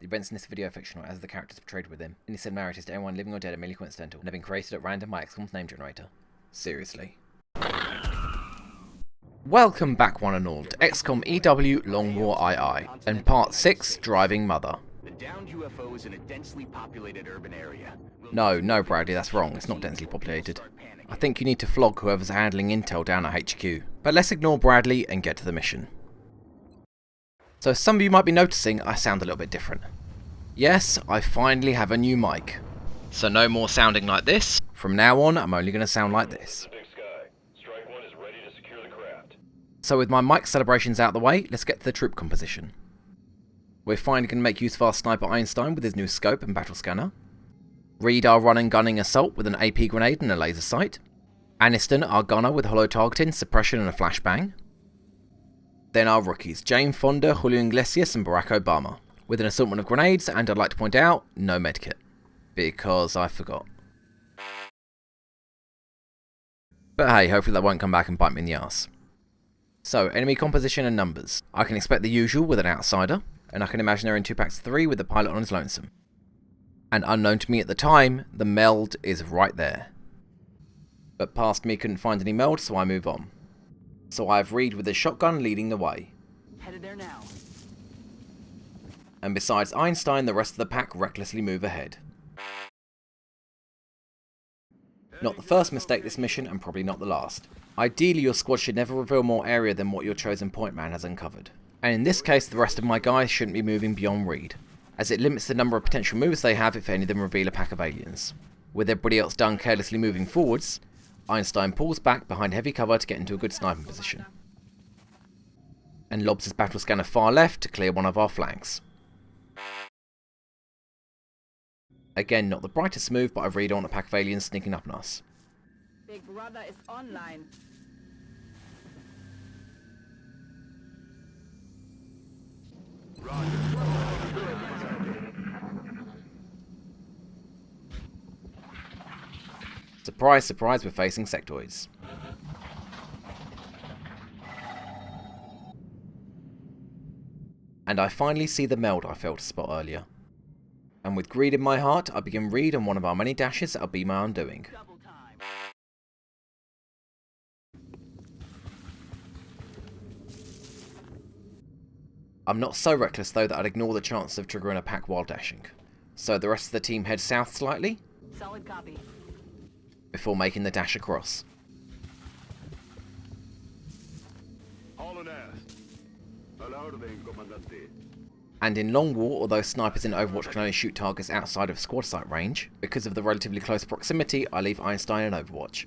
The events in this video are fictional as the characters portrayed within. Any similarities to anyone living or dead are merely coincidental and have been created at random by XCOM's name generator. Seriously. Welcome back one and all to XCOM EW Long War II, and Part 6, Driving Mother. The downed UFO is in a densely populated urban area. No Bradley, that's wrong, it's not densely populated. I think you need to flog whoever's handling intel down at HQ. But let's ignore Bradley and get to the mission. So some of you might be noticing I sound a little bit different. Yes, I finally have a new mic. So no more sounding like this. From now on, I'm only going to sound like this. So with my mic celebrations out the way, let's get to the troop composition. We're finally going to make use of our sniper Einstein with his new scope and battle scanner. Reed, our run and gunning assault with an AP grenade and a laser sight. Aniston, our gunner with hollow targeting, suppression and a flashbang. Then our rookies, Jane Fonda, Julio Iglesias and Barack Obama, with an assortment of grenades and, I'd like to point out, no medkit. Because I forgot. But hey, hopefully that won't come back and bite me in the arse. So, enemy composition and numbers. I can expect the usual with an outsider, and I can imagine they're in 2 packs of 3 with the pilot on his lonesome. And unknown to me at the time, the meld is right there. But past me couldn't find any meld, so I move on. So I have Reed with his shotgun leading the way. Headed there now. And besides Einstein, the rest of the pack recklessly move ahead. Not the first mistake this mission, and probably not the last. Ideally, your squad should never reveal more area than what your chosen point man has uncovered. And in this case, the rest of my guys shouldn't be moving beyond Reed, as it limits the number of potential moves they have if any of them reveal a pack of aliens. With everybody else done carelessly moving forwards, Einstein pulls back behind heavy cover to get into a good sniping position, and lobs his battle scanner far left to clear one of our flanks. Again, not the brightest move, but I really don't want a pack of aliens sneaking up on us. Big brother is online. Surprise, surprise, we're facing Sectiods. And I finally see the meld I failed to spot earlier. And with greed in my heart, I begin Reed on one of our many dashes that'll be my undoing. I'm not so reckless though that I'd ignore the chance of triggering a pack while dashing. So the rest of the team heads south slightly. Solid copy. Before making the dash across. And in Long War, although snipers in Overwatch can only shoot targets outside of squad sight range, because of the relatively close proximity, I leave Einstein in Overwatch.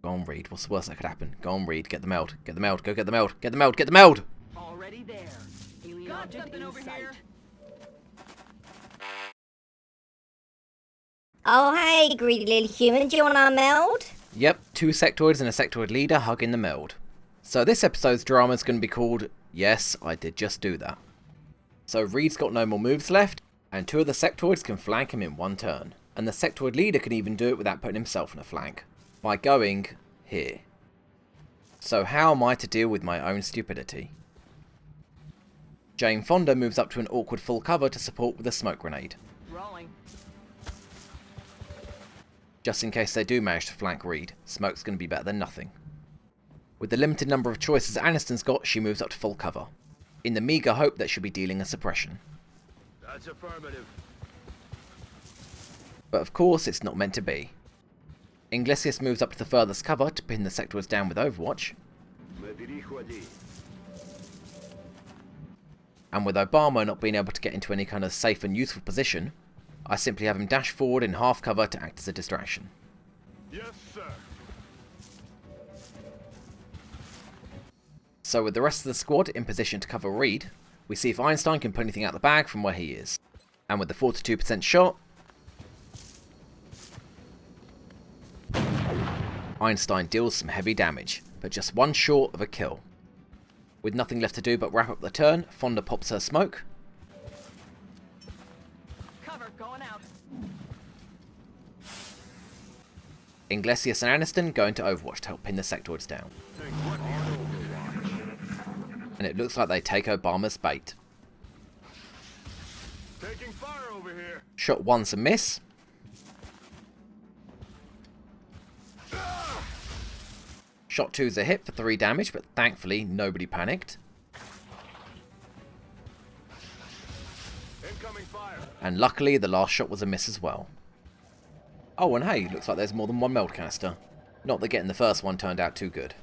Go on, Reed. What's the worst that could happen? Go on, Reed. Get the meld. Get the meld. Go get the meld. Get the meld. Get the meld! Already there. Alien Got object something in over sight. here. Oh hey, greedy little human, do you want our meld? Yep, 2 Sectiods and a Sectioid leader hugging the meld. So this episode's drama is going to be called, yes, I did just do that. So Reed's got no more moves left, and 2 of the Sectioids can flank him in 1 turn. And the Sectioid leader can even do it without putting himself in a flank, by going here. So how am I to deal with my own stupidity? Jane Fonda moves up to an awkward full cover to support with a smoke grenade, Rolling. just in case they do manage to flank Reed. Smoke's going to be better than nothing. With the limited number of choices Aniston's got, she moves up to full cover, in the meagre hope that she'll be dealing a suppression. That's affirmative. But of course it's not meant to be. Iglesias moves up to the furthest cover to pin the Sectiods down with Overwatch, and with Obama not being able to get into any kind of safe and useful position, I simply have him dash forward in half cover to act as a distraction. Yes, sir. So with the rest of the squad in position to cover Reed, we see if Einstein can put anything out the bag from where he is. And with the 42% shot, Einstein deals some heavy damage, but just 1 short of a kill. With nothing left to do but wrap up the turn, Fonda pops her smoke, Cover going out. Inglesias and Aniston go into Overwatch to help pin the Sectiods down. And it looks like they take Obama's bait. Taking fire over here. Shot 1's a miss. Shot 2's a hit for 3 damage, but thankfully nobody panicked. Incoming fire. And luckily the last shot was a miss as well. Oh, and hey, looks like there's more than one meld canister. Not that getting the first one turned out too good.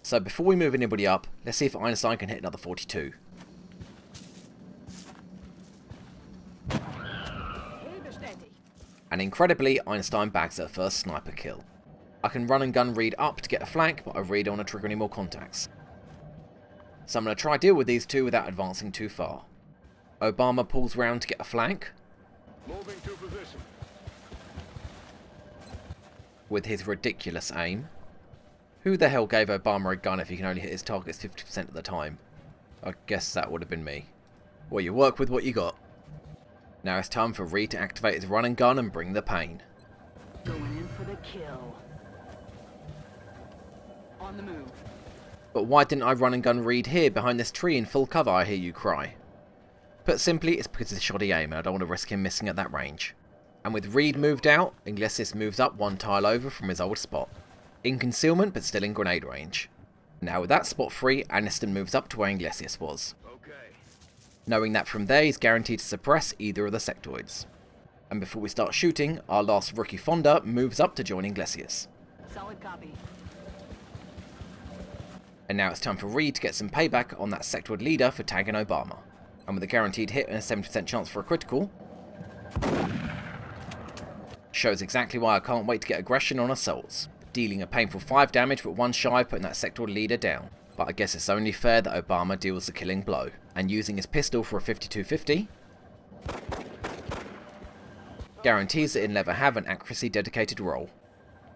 So before we move anybody up, let's see if Einstein can hit another 42. And incredibly, Einstein bags her first sniper kill. I can run and gun Reed up to get a flank, but I really don't want to trigger any more contacts. So I'm going to try deal with these two without advancing too far. Obama pulls round to get a flank. Moving to position. With his ridiculous aim. Who the hell gave Obama a gun if he can only hit his targets 50% of the time? I guess that would have been me. Well, you work with what you got. Now it's time for Reed to activate his run and gun and bring the pain. Going in for the kill. On the move. But why didn't I run and gun Reed here behind this tree in full cover, I hear you cry? Put simply, it's because of the shoddy aim and I don't want to risk him missing at that range. And with Reed moved out, Inglesias moves up 1 tile over from his old spot. In concealment, but still in grenade range. Now with that spot free, Aniston moves up to where Inglesias was. Okay. Knowing that from there he's guaranteed to suppress either of the sectoids. And before we start shooting, our last rookie Fonda moves up to join Inglesias. Solid copy. And now it's time for Reed to get some payback on that sectoid leader for tagging Obama. And with a guaranteed hit and a 70% chance for a critical, shows exactly why I can't wait to get aggression on assaults. Dealing a painful 5 damage but 1 shy of putting that sectoid leader down. But I guess it's only fair that Obama deals the killing blow. And using his pistol for a 52-50, guarantees that he'll never have an accuracy dedicated role.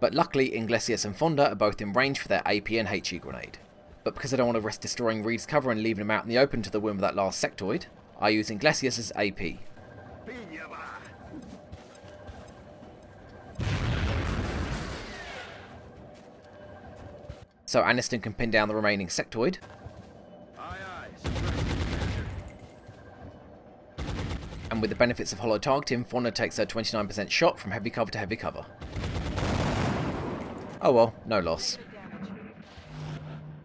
But luckily Inglesias and Fonda are both in range for their AP and HE grenade. But because I don't want to risk destroying Reed's cover and leaving him out in the open to the win with that last sectoid, I use Inglesias' AP. So Aniston can pin down the remaining sectoid. Aye, aye. And with the benefits of hollow targeting, Fonda takes her 29% shot from heavy cover to heavy cover. Oh well, no loss.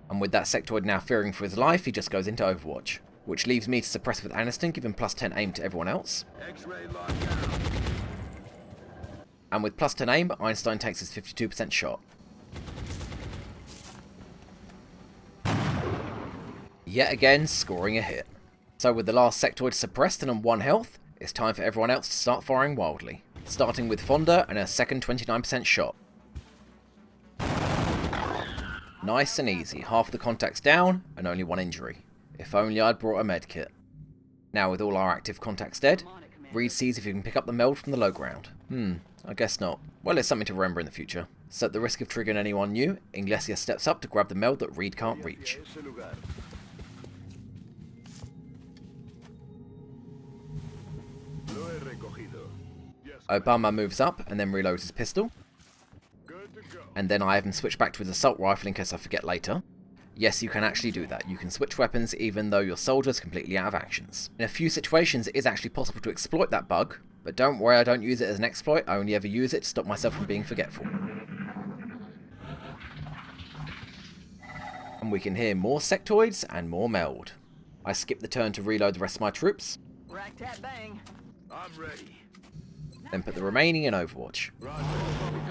And with that sectoid now fearing for his life, he just goes into Overwatch. Which leaves me to suppress with Aniston, giving plus 10 aim to everyone else. X-ray locked down. And with plus 10 aim, Einstein takes his 52% shot. Yet again, scoring a hit. So with the last sectoid suppressed and on 1 health, it's time for everyone else to start firing wildly. Starting with Fonda and her second 29% shot. Nice and easy, half the contacts down and only 1 injury. If only I'd brought a medkit. Now with all our active contacts dead, Reed sees if he can pick up the meld from the low ground. I guess not. Well, it's something to remember in the future. So at the risk of triggering anyone new, Inglesias steps up to grab the meld that Reed can't reach. Obama moves up and then reloads his pistol. And then I have him switch back to his assault rifle in case I forget later. Yes, you can actually do that. You can switch weapons even though your soldier's completely out of actions. In a few situations it is actually possible to exploit that bug, but don't worry, I don't use it as an exploit, I only ever use it to stop myself from being forgetful. And we can hear more sectoids and more meld. I skip the turn to reload the rest of my troops. Rack tat bang. I'm ready. Then put the remaining in Overwatch. Roger.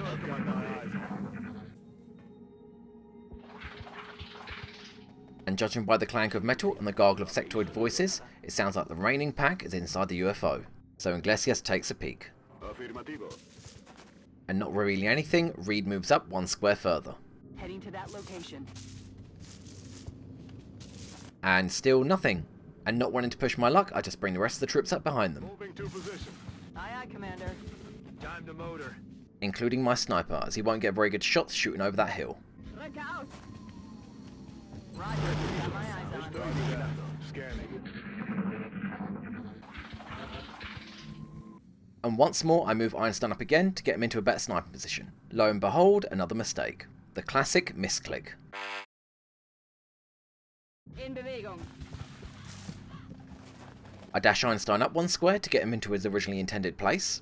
I've got my eyes on. And judging by the clank of metal and the gargle of sectoid voices, it sounds like the remaining pack is inside the UFO. So Inglesias takes a peek. Affirmativo. And not revealing anything, Reed moves up 1 square further. Heading to that location. And still nothing. And not wanting to push my luck, I just bring the rest of the troops up behind them. Moving to position. Aye, aye, Commander. Time to motor. Including my sniper, as he won't get very good shots shooting over that hill. Look out. Roger. Got my eyes on. Scanning. And once more I move Einstein up again to get him into a better sniping position. Lo and behold, another mistake. The classic misclick. In Bewegung. I dash Einstein up one square to get him into his originally intended place.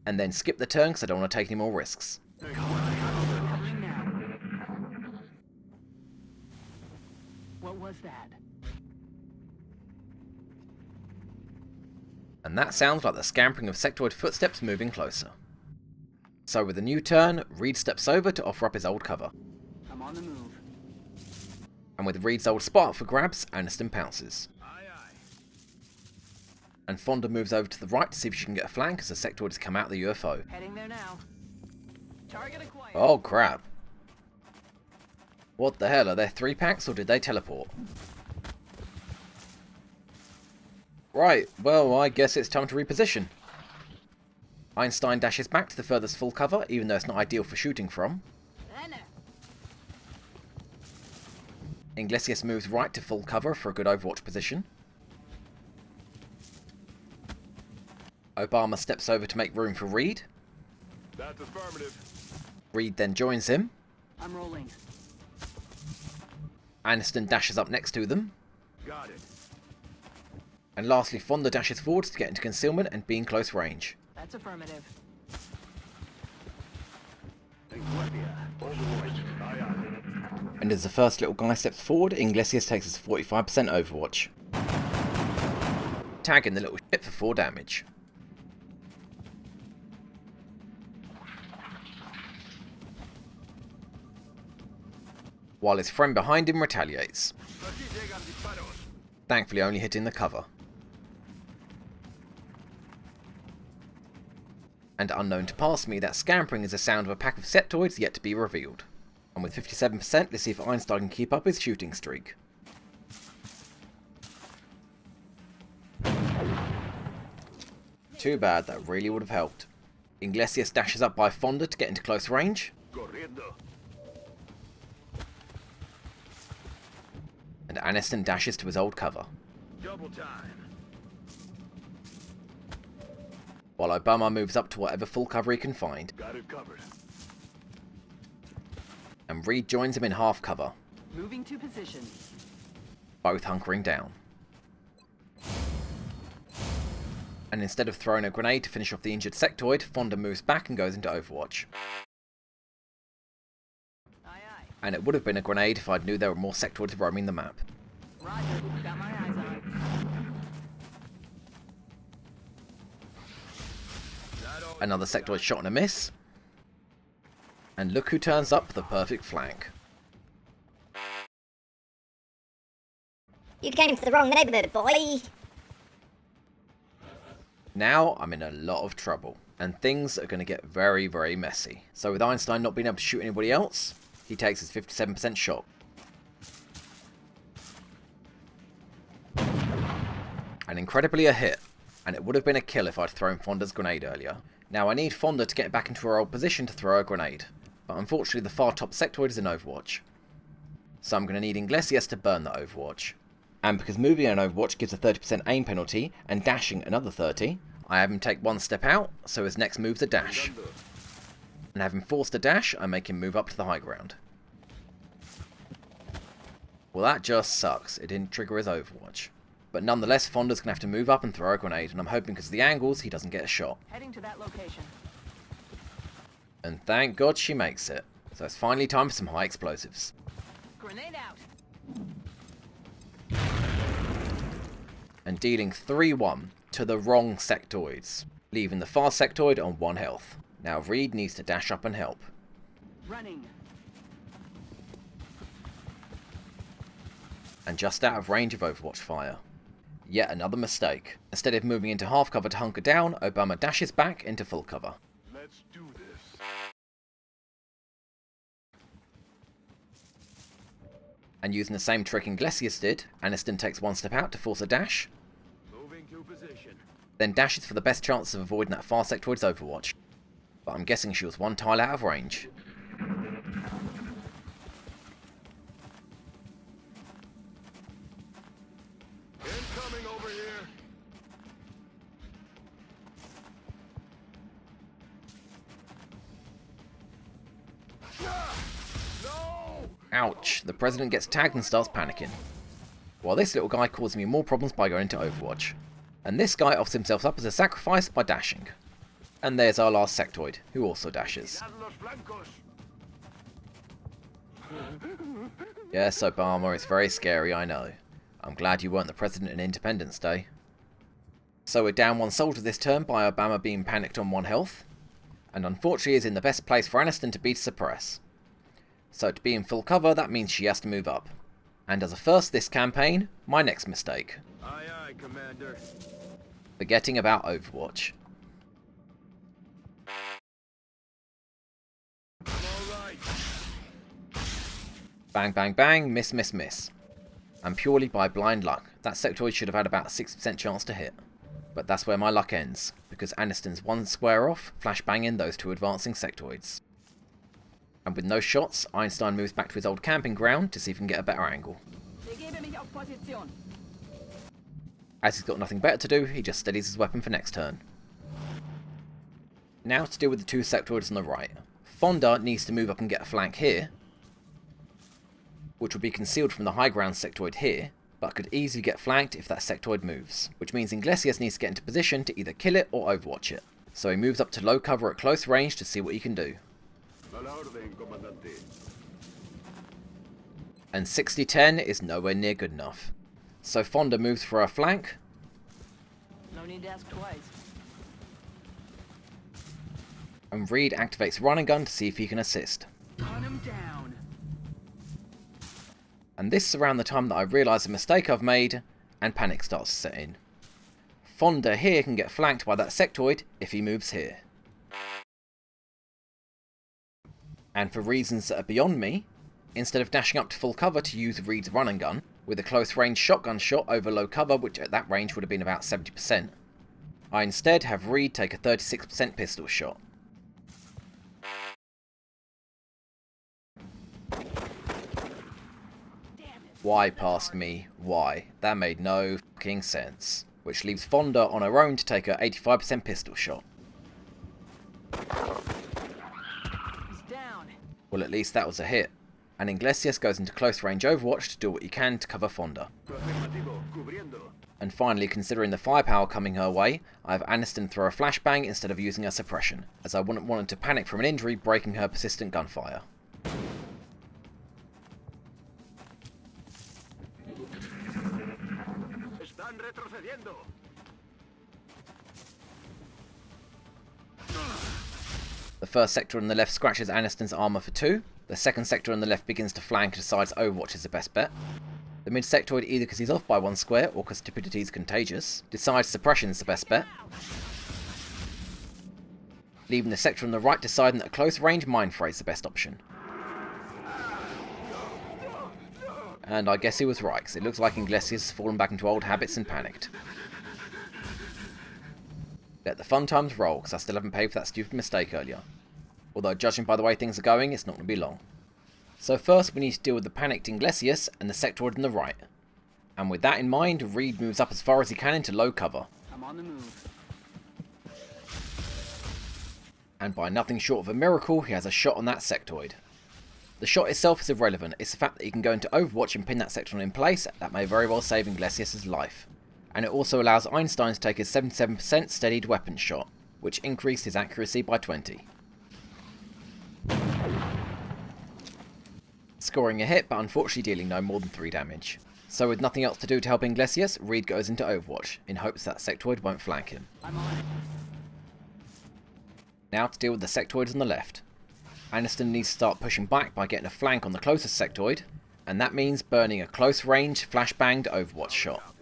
And then skip the turn because I don't want to take any more risks. Covering now. What was that? And that sounds like the scampering of sectoid footsteps moving closer. So with a new turn, Reed steps over to offer up his old cover. I'm on the move. And with Reed's old spot up for grabs, Aniston pounces. Aye, aye. And Fonda moves over to the right to see if she can get a flank as the sectoids come out of the UFO. Heading there now. Target acquired. Oh crap. What the hell, are there 3-packs or did they teleport? Right, well I guess it's time to reposition. Einstein dashes back to the furthest full cover, even though it's not ideal for shooting from. Iglesias moves right to full cover for a good Overwatch position. Obama steps over to make room for Reed. That's affirmative. Reed then joins him. I'm rolling. Aniston dashes up next to them. Got it. And lastly, Fonda dashes forwards to get into concealment and be in close range. That's affirmative. Overwatch. Aye, aye. And as the first little guy steps forward, Iglesias takes his 45% Overwatch. Tagging the little shit for 4 damage. While his friend behind him retaliates. Thankfully only hitting the cover. And unknown to past me, that scampering is the sound of a pack of sectoids yet to be revealed. And with 57%, let's see if Einstein can keep up his shooting streak. Too bad, that really would have helped. Iglesias dashes up by Fonda to get into close range. Corriendo. And Aniston dashes to his old cover. Double time. While Obama moves up to whatever full cover he can find. Got it covered. And Reed joins him in half cover, Moving to position. both hunkering down. And instead of throwing a grenade to finish off the injured sectoid, Fonda moves back and goes into Overwatch. Aye, aye. And it would have been a grenade if I'd knew there were more sectoids roaming the map. Roger. Got my eyes on. Another sectoid shot and a miss. And look who turns up the perfect flank. You came to the wrong neighbourhood, boy. Now I'm in a lot of trouble. And things are going to get very, very messy. So with Einstein not being able to shoot anybody else, he takes his 57% shot. And incredibly a hit. And it would have been a kill if I'd thrown Fonda's grenade earlier. Now I need Fonda to get back into her old position to throw a grenade. But unfortunately the far top sectoid is in Overwatch. So I'm going to need Iglesias to burn that Overwatch. And because moving an Overwatch gives a 30% aim penalty, and dashing another 30, I have him take one step out, so his next move's a dash. And having forced a dash, I make him move up to the high ground. Well that just sucks, it didn't trigger his Overwatch. But nonetheless, Fonda's going to have to move up and throw a grenade, and I'm hoping because of the angles, he doesn't get a shot. Heading to that location. And thank God she makes it. So it's finally time for some high explosives. Grenade out. And dealing 3-1 to the wrong sectoids, leaving the far sectoid on 1 health. Now Reed needs to dash up and help. Running. And just out of range of Overwatch fire. Yet another mistake. Instead of moving into half cover to hunker down, Obama dashes back into full cover. Let's do this. And using the same trick Iglesias did, Aniston takes one step out to force a dash, Moving to position. then dashes for the best chance of avoiding that far sectoid's Overwatch. But I'm guessing she was 1 tile out of range. Incoming over here. Ouch, the president gets tagged and starts panicking. While this little guy causes me more problems by going to Overwatch. And this guy offers himself up as a sacrifice by dashing. And there's our last sectoid, who also dashes. Yes, Obama, it's very scary, I know. I'm glad you weren't the president in Independence Day. So we're down one soldier this turn by Obama being panicked on 1 health. And unfortunately is in the best place for Aniston to be to suppress. So to be in full cover, that means she has to move up. And as a first this campaign, my next mistake. Aye, aye, Commander. Forgetting about Overwatch. I'm all right. Bang, bang, bang, miss, miss, miss. And purely by blind luck, that sectoid should have had about a 60% chance to hit. But that's where my luck ends, because Aniston's 1 square off, flashbanging those 2 advancing sectoids. And with no shots, Einstein moves back to his old camping ground to see if he can get a better angle. Begebe mich auf Position. As he's got nothing better to do, he just steadies his weapon for next turn. Now to deal with the 2 sectoids on the right. Fonda needs to move up and get a flank here, which will be concealed from the high ground sectoid here, but could easily get flanked if that sectoid moves, which means Iglesias needs to get into position to either kill it or overwatch it. So he moves up to low cover at close range to see what he can do. A la orden, Comandante. And 60-10 is nowhere near good enough. So Fonda moves for a flank, No need to ask twice. and Reed activates run and gun to see if he can assist. Gun him down. And this is around the time that I realise the mistake I've made, and panic starts to set in. Fonda here can get flanked by that sectoid if he moves here. And for reasons that are beyond me, instead of dashing up to full cover to use Reed's run and gun, with a close range shotgun shot over low cover, which at that range would have been about 70%, I instead have Reed take a 36% pistol shot. Why past me? Why? That made no fucking sense. Which leaves Fonda on her own to take her 85% pistol shot. He's down. Well, at least that was a hit. And Iglesias goes into close range Overwatch to do what he can to cover Fonda. Afirmativo, cubriendo. And finally, considering the firepower coming her way, I have Aniston throw a flashbang instead of using her suppression, as I wouldn't want her to panic from an injury breaking her persistent gunfire. Están retrocediendo. The first sector on the left scratches Aniston's armour for 2. The second sector on the left begins to flank and decides Overwatch is the best bet. The mid sectoid, either because he's off by 1 square or because stupidity is contagious, decides suppression is the best bet. Leaving the sector on the right deciding that a close range mind fray is the best option. And I guess he was right, because it looks like Iglesias has fallen back into old habits and panicked. Let the fun times roll, because I still haven't paid for that stupid mistake earlier. Although judging by the way things are going, it's not going to be long. So first we need to deal with the panicked Iglesias and the sectoid on the right. And with that in mind, Reed moves up as far as he can into low cover. I'm on the move. And by nothing short of a miracle, he has a shot on that sectoid. The shot itself is irrelevant, it's the fact that he can go into Overwatch and pin that sectoid in place that may very well save Iglesias' life. And it also allows Einstein to take his 77% steadied weapon shot, which increased his accuracy by 20. Scoring a hit, but unfortunately dealing no more than 3 damage. So with nothing else to do to help Iglesias, Reed goes into Overwatch, in hopes that sectoid won't flank him. I'm on it. Now to deal with the sectoids on the left. Aniston needs to start pushing back by getting a flank on the closest sectoid, and that means burning a close range flashbanged Overwatch shot,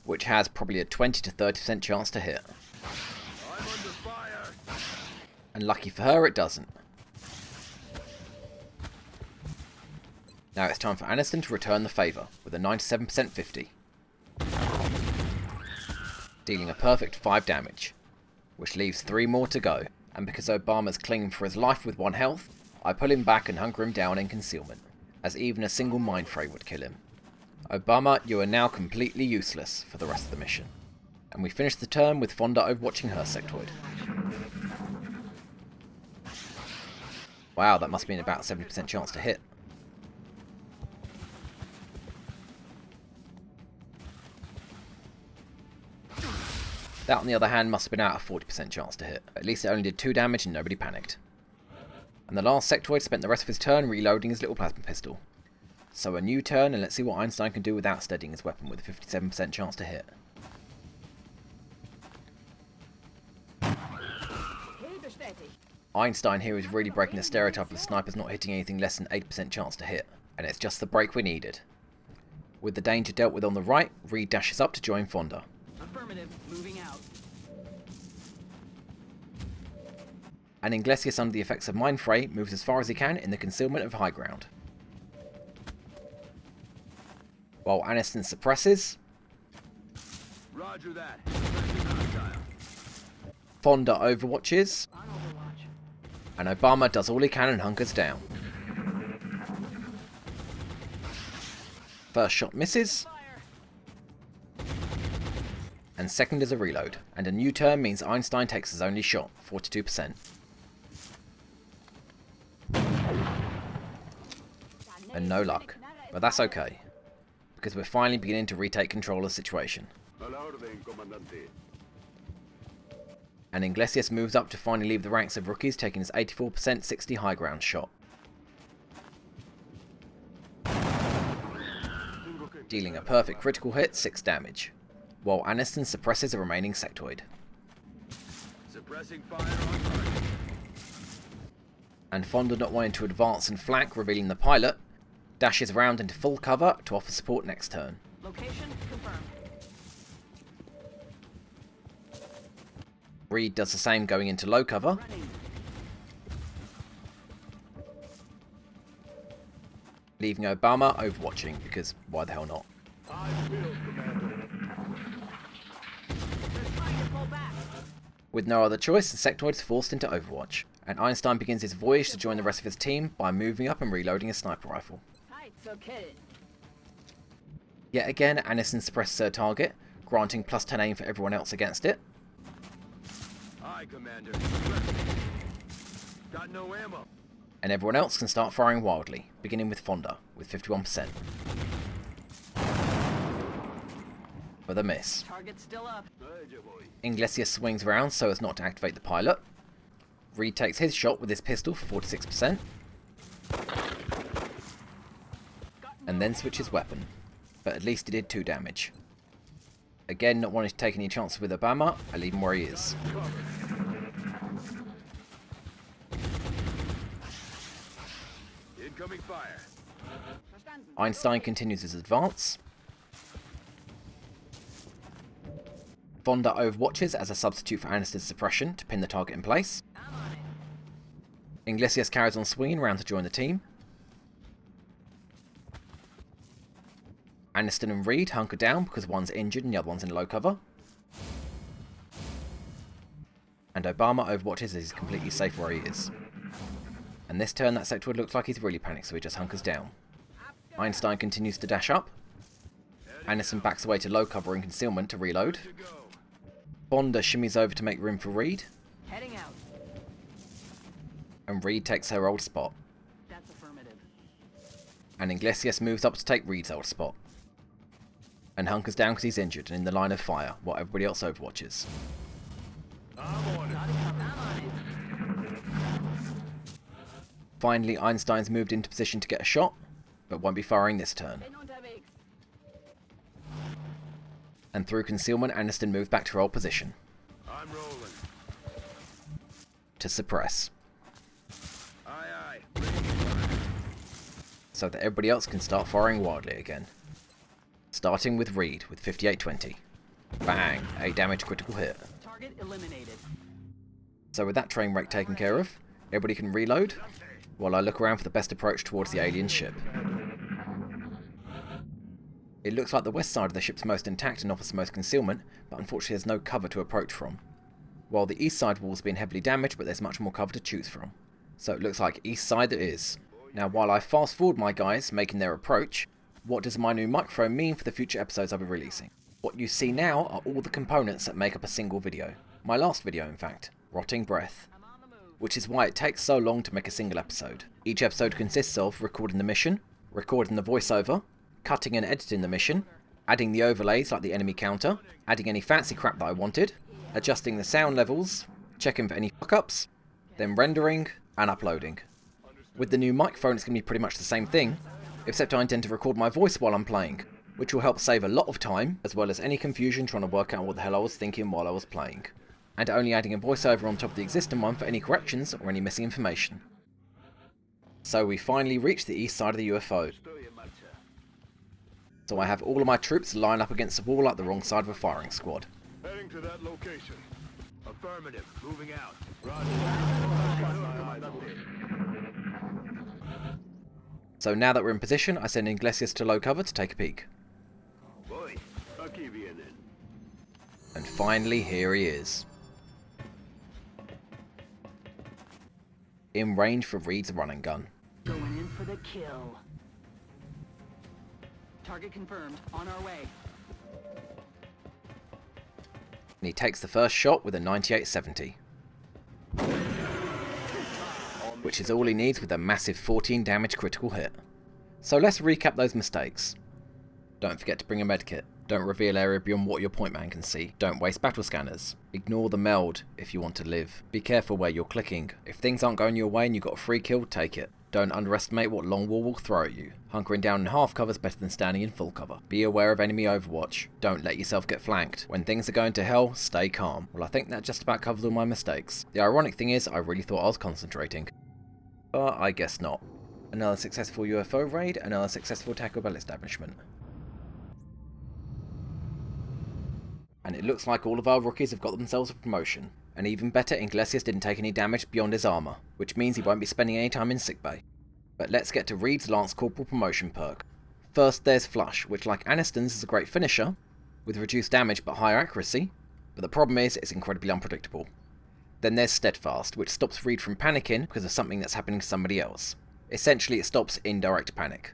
which has probably a 20 to 30% chance to hit. I'm under fire. And lucky for her, it doesn't. Now it's time for Aniston to return the favour, with a 97% 50. Dealing a perfect 5 damage, which leaves 3 more to go, and because Obama's clinging for his life with 1 health, I pull him back and hunker him down in concealment, as even a single mind fray would kill him. Obama, you are now completely useless for the rest of the mission. And we finish the turn with Fonda overwatching her sectoid. Wow, that must have been about 70% chance to hit. That, on the other hand, must have been out of 40% chance to hit. At least it only did 2 damage and nobody panicked. And the last sectoid spent the rest of his turn reloading his little plasma pistol. So a new turn, and let's see what Einstein can do without steadying his weapon with a 57% chance to hit. Einstein here is really breaking the stereotype of snipers not hitting anything less than 8% chance to hit, and it's just the break we needed. With the danger dealt with on the right, Reed dashes up to join Fonda. Affirmative. Moving out. And Inglesias, under the effects of Mind Fray, moves as far as he can in the concealment of high ground. While Aniston suppresses, Roger that. Fonda overwatches, On Overwatch. and Obama does all he can and hunkers down. First shot misses, Fire. and second is a reload, and a new turn means Einstein takes his only shot, 42%. And no luck, but that's okay, because we're finally beginning to retake control of the situation. A la orden, comandante. And Inglesias moves up to finally leave the ranks of rookies, taking his 84% 60 high ground shot. Dealing a perfect critical hit, 6 damage, while Aniston suppresses the remaining sectoid. Suppressing fire on target. And Fonda, not wanting to advance and flank, revealing the pilot, dashes around into full cover to offer support next turn. Location confirmed. Reed does the same, going into low cover, Running. leaving Obama overwatching, because why the hell not? I will, Commander. They're trying to pull back. With no other choice, the sectoid is forced into Overwatch, and Einstein begins his voyage to join the rest of his team by moving up and reloading a sniper rifle. Tight, so kill it. Yet again, Aniston suppresses her target, granting plus 10 aim for everyone else against it, Aye, Commander. Got no ammo. and everyone else can start firing wildly, beginning with Fonda, with 51%. For the miss. Target still up. Ahí yo voy. Inglesias swings around so as not to activate the pilot. Reed takes his shot with his pistol for 46%, and then switches weapon, but at least he did 2 damage. Again, not wanting to take any chances with Obama, I leave him where he is. Incoming fire. Verstanden. Einstein continues his advance. Fonda overwatches as a substitute for Aniston's suppression to pin the target in place. I'm on it. Inglesias carries on swinging round to join the team. Aniston and Reed hunker down because one's injured and the other one's in low cover. And Obama overwatches as he's completely safe where he is. And this turn that sectoid looks like he's really panicked, so he just hunkers down. Einstein continues to dash up. Aniston backs away to low cover and concealment to reload. To go. Fonda shimmies over to make room for Reed, Heading out. and Reed takes her old spot. That's affirmative. And Inglesias moves up to take Reed's old spot. And hunkers down because he's injured and in the line of fire, while everybody else overwatches. I'm on it. I'm on it. Finally, Einstein's moved into position to get a shot, but won't be firing this turn. Bin unterwegs. And through concealment, Aniston moved back to her old position, I'm rolling. to suppress, Aye, aye. Ready to fire. so that everybody else can start firing wildly again. Starting with Reed with 58-20. Bang! 8 damage critical hit. Target eliminated. So with that train wreck taken care of, everybody can reload, while I look around for the best approach towards the alien ship. It looks like the west side of the ship's most intact and offers the most concealment, but unfortunately there's no cover to approach from. While the east side wall's been heavily damaged, but there's much more cover to choose from. So it looks like east side it is. Now while I fast forward my guys making their approach, what does my new microphone mean for the future episodes I'll be releasing? What you see now are all the components that make up a single video. My last video in fact, Rotting Breath. I'm on the move. which is why it takes so long to make a single episode. Each episode consists of recording the mission, recording the voiceover, cutting and editing the mission, adding the overlays like the enemy counter, adding any fancy crap that I wanted, adjusting the sound levels, checking for any fuck-ups, then rendering and uploading. With the new microphone it's going to be pretty much the same thing, except I intend to record my voice while I'm playing, which will help save a lot of time, as well as any confusion trying to work out what the hell I was thinking while I was playing. And only adding a voiceover on top of the existing one for any corrections or any missing information. So we finally reached the east side of the UFO. So I have all of my troops lined up against the wall like the wrong side of a firing squad. Heading to that location. Affirmative. Moving out. So now that we're in position, I send Iglesias to low cover to take a peek. Boy, I'll keep you in it. And finally, here he is. In range for Reed's run and gun. Going in for the kill. Target confirmed. On our way. And he takes the first shot with a 98-70. Which is all he needs with a massive 14 damage critical hit. So let's recap those mistakes. Don't forget to bring a medkit. Don't reveal area beyond what your point man can see. Don't waste battle scanners. Ignore the meld if you want to live. Be careful where you're clicking. If things aren't going your way and you've got a free kill, take it. Don't underestimate what long wall will throw at you. Hunkering down in half cover is better than standing in full cover. Be aware of enemy overwatch. Don't let yourself get flanked. When things are going to hell, stay calm. Well, I think that just about covers all my mistakes. The ironic thing is, I really thought I was concentrating. But I guess not. Another successful UFO raid, another successful Taco Bell establishment. And it looks like all of our rookies have got themselves a promotion. And even better, Iglesias didn't take any damage beyond his armour, which means he won't be spending any time in sickbay. But let's get to Reed's Lance Corporal promotion perk. First there's Flush, which like Aniston's is a great finisher, with reduced damage but higher accuracy, but the problem is it's incredibly unpredictable. Then there's Steadfast, which stops Reed from panicking because of something that's happening to somebody else. Essentially it stops indirect panic.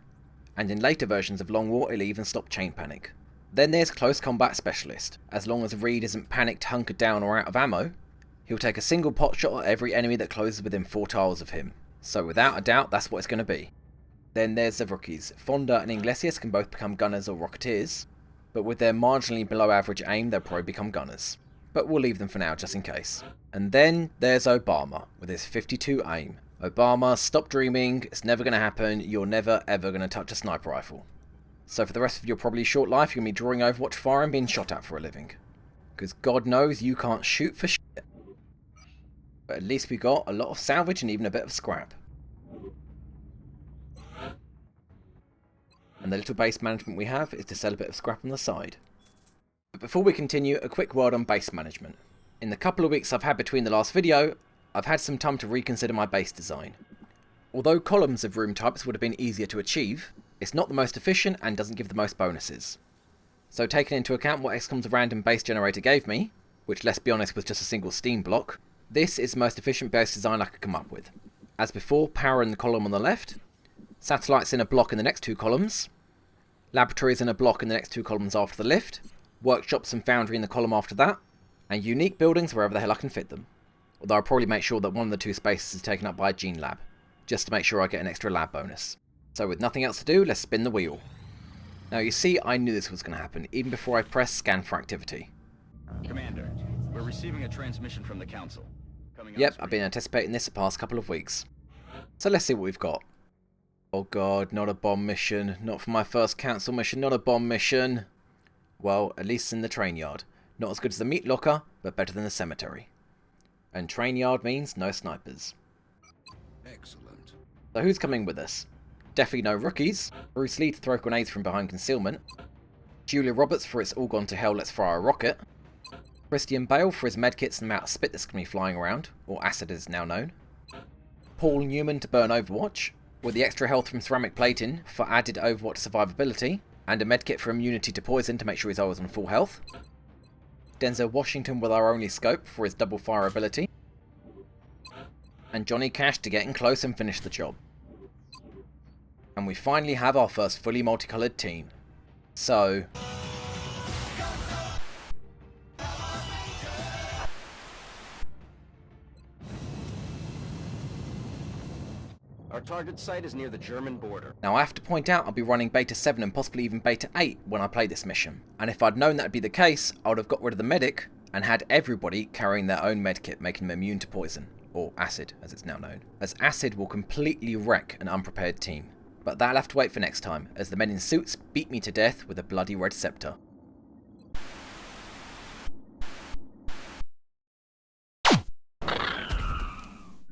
And in later versions of Long War it'll even stop chain panic. Then there's Close Combat Specialist. As long as Reed isn't panicked, hunkered down or out of ammo, he'll take a single pot shot at every enemy that closes within 4 tiles of him. So without a doubt that's what it's going to be. Then there's the rookies. Fonda and Iglesias can both become gunners or rocketeers, but with their marginally below average aim they'll probably become gunners. But we'll leave them for now just in case. And then there's Obama with his 52 aim. Obama, stop dreaming, it's never going to happen, you're never ever going to touch a sniper rifle. So for the rest of your probably short life you're going to be drawing Overwatch fire and being shot at for a living. Because God knows you can't shoot for shit. But at least we got a lot of salvage and even a bit of scrap. And the little base management we have is to sell a bit of scrap on the side. But before we continue, a quick word on base management. In the couple of weeks I've had between the last video, I've had some time to reconsider my base design. Although columns of room types would have been easier to achieve, it's not the most efficient and doesn't give the most bonuses. So taking into account what XCOM's random base generator gave me, which let's be honest was just a single steam block, this is the most efficient base design I could come up with. As before, power in the column on the left, satellites in a block in the next 2 columns, laboratories in a block in the next 2 columns after the lift, workshops and foundry in the column after that, and unique buildings wherever the hell I can fit them. Although I'll probably make sure that one of the 2 spaces is taken up by a gene lab, just to make sure I get an extra lab bonus. So with nothing else to do, let's spin the wheel. Now you see, I knew this was going to happen, even before I pressed scan for activity. Commander, we're receiving a transmission from the Council. Yep, I've been anticipating this the past couple of weeks. So let's see what we've got. Oh god, not a bomb mission. Not for my first Council mission, not a bomb mission. Well, at least in the train yard. Not as good as the meat locker, but better than the cemetery. And train yard means no snipers. Excellent. So who's coming with us? Definitely no rookies. Bruce Lee to throw grenades from behind concealment. Julia Roberts for its all gone to hell, let's fire a rocket. Christian Bale for his medkits and the amount of spit that's going to be flying around, or acid as it's now known. Paul Newman to burn Overwatch, with the extra health from ceramic plating for added Overwatch survivability, and a medkit for immunity to poison to make sure he's always on full health. Denzel Washington with our only scope for his double fire ability. And Johnny Cash to get in close and finish the job. And we finally have our first fully multicoloured team. So... Our target site is near the German border. Now I have to point out I'll be running Beta 7 and possibly even Beta 8 when I play this mission. And if I'd known that'd be the case, I would have got rid of the medic and had everybody carrying their own medkit, making them immune to poison. Or acid, as it's now known. As acid will completely wreck an unprepared team. But that'll have to wait for next time, as the men in suits beat me to death with a bloody red scepter.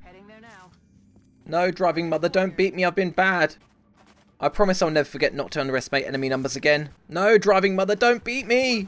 Heading there now. No, driving mother, don't beat me, I've been bad. I promise I'll never forget not to underestimate enemy numbers again. No, driving mother, don't beat me!